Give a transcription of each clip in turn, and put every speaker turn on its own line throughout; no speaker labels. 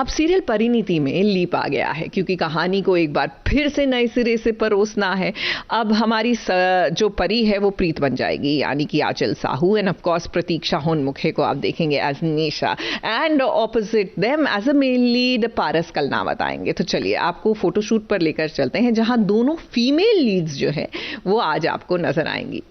अब सीरियल परिणीति में लीप आ गया है क्योंकि कहानी को एक बार फिर से नए सिरे से परोसना है। अब हमारी जो परी है वो प्रीत बन जाएगी, यानी कि Aanchal Sahu, and of course Pratiksha Honmukhe को आप देखेंगे as Nisha, and opposite them as a male lead Paras Kalnawat आएंगे। तो चलिए आपको फोटोशूट पर लेकर चलते हैं जहां दोनों फीमेल लीड्स जो है वो आज आपको नजर आएंगी।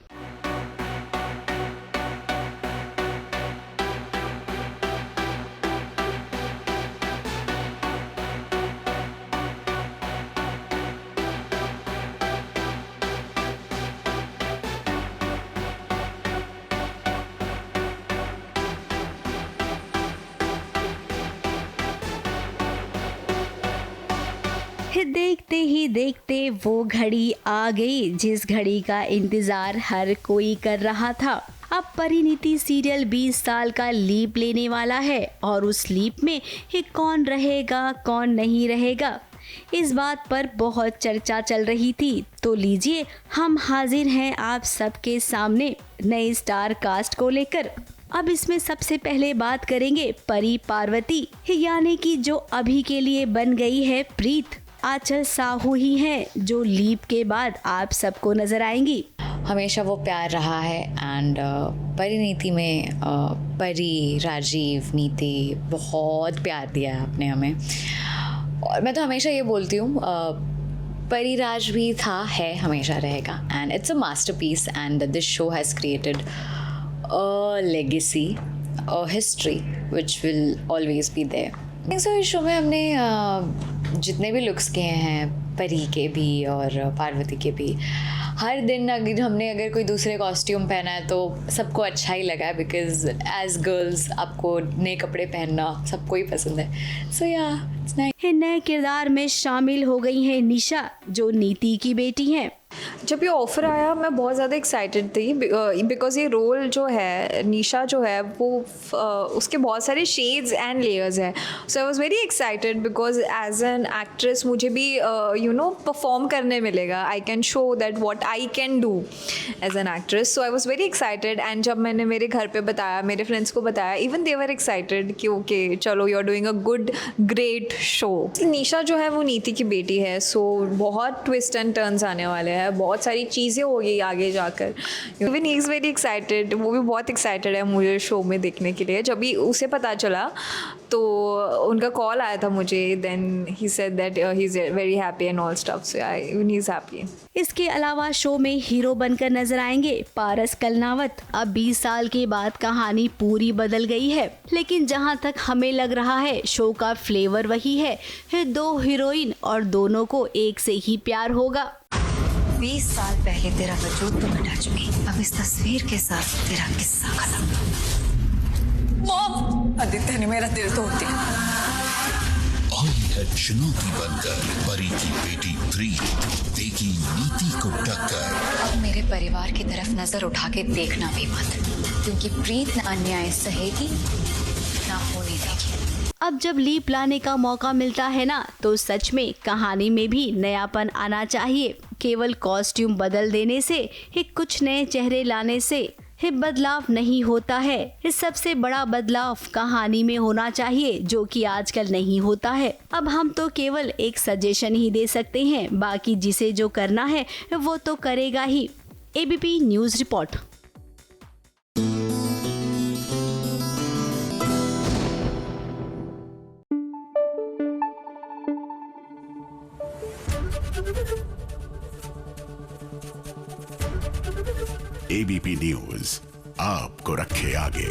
देखते ही देखते वो घड़ी आ गई जिस घड़ी का इंतजार हर कोई कर रहा था। अब परिणीति सीरियल 20 साल का लीप लेने वाला है और उस लीप में ये कौन रहेगा कौन नहीं रहेगा, इस बात पर बहुत चर्चा चल रही थी। तो लीजिए हम हाजिर हैं आप सबके सामने नई स्टार कास्ट को लेकर। अब इसमें सबसे पहले बात करेंगे परी पार्वती, यानी कि जो अभी के लिए बन गई है प्रीत। आंचल साहू ही हैं जो लीप के बाद आप सबको नजर आएंगी।
हमेशा वो प्यार रहा है एंड परिणीति में परी, राजीव, नीति बहुत प्यार दिया है आपने हमें। और मैं तो हमेशा ये बोलती हूँ परिराज भी था, है, हमेशा रहेगा। And it's a masterpiece and this show has created a legacy, a history which will always be there. So इस शो में हमने जितने भी लुक्स किए हैं, परी के भी और पार्वती के भी, हर दिन अगर कोई दूसरे कॉस्ट्यूम पहना है तो सबको अच्छा ही लगा है, बिकॉज एज गर्ल्स आपको नए कपड़े पहनना सबको ही पसंद है। सो या इट्स नाइस।
नए किरदार में शामिल हो गई है निशा जो नीति की बेटी है।
जब ये ऑफ़र आया मैं बहुत ज़्यादा एक्साइटेड थी बिकॉज ये रोल जो है निशा जो है वो उसके बहुत सारे शेड्स एंड लेयर्स हैं। So I was very excited because as an actress मुझे भी परफॉर्म करने मिलेगा। I can show that what I can do as an actress. So I was very excited and जब मैंने मेरे घर पे बताया, मेरे फ्रेंड्स को बताया, इवन दे वर एक्साइटेड कि ओके चलो you are doing a good great show. Nisha जो है वो नीति की बेटी है, सो बहुत ट्विस्ट एंड टर्न्स आने वाले हैं, बहुत सारी चीज़ें होगी आगे जाकर। Even he is very excited, वो भी बहुत एक्साइटेड है मुझे शो में देखने के लिए। जब भी उसे पता चला तो उनका कॉल आया था मुझे, then he said that he is very happy and all stuff, so even he is happy.
इसके अलावा शो में हीरो बनकर नजर आएंगे पारस कलनावत। अब 20 साल के बाद कहानी पूरी बदल गई है, लेकिन जहां तक हमें लग रहा है शो का फ्लेवर वही है। दो हीरोइन और दोनों को एक से ही प्यार होगा।
20 साल पहले तेरा वजूद तो मिटा चुकी, अब इस तस्वीर के साथ तेरा किस्सा खत्म। मॉम, आदित्य ने मेरा दिल तोड़ दिया।
आई है चुनौती बनकर परी की बेटी प्रीत देगी नीति को टक्कर।
अब मेरे परिवार की तरफ नजर उठा के देखना भी मत, क्योंकि प्रीत न अन्याय सहेगी ना होने देगी।
अब जब लीप लाने का मौका मिलता है ना, तो सच में कहानी में भी नयापन आना चाहिए। केवल कॉस्ट्यूम बदल देने से ही, कुछ नए चेहरे लाने से ही बदलाव नहीं होता है। इस सबसे बड़ा बदलाव कहानी में होना चाहिए, जो कि आजकल नहीं होता है। अब हम तो केवल एक सजेशन ही दे सकते हैं, बाकी जिसे जो करना है वो तो करेगा ही। ABP news report.
ABP news आपको रखे आगे।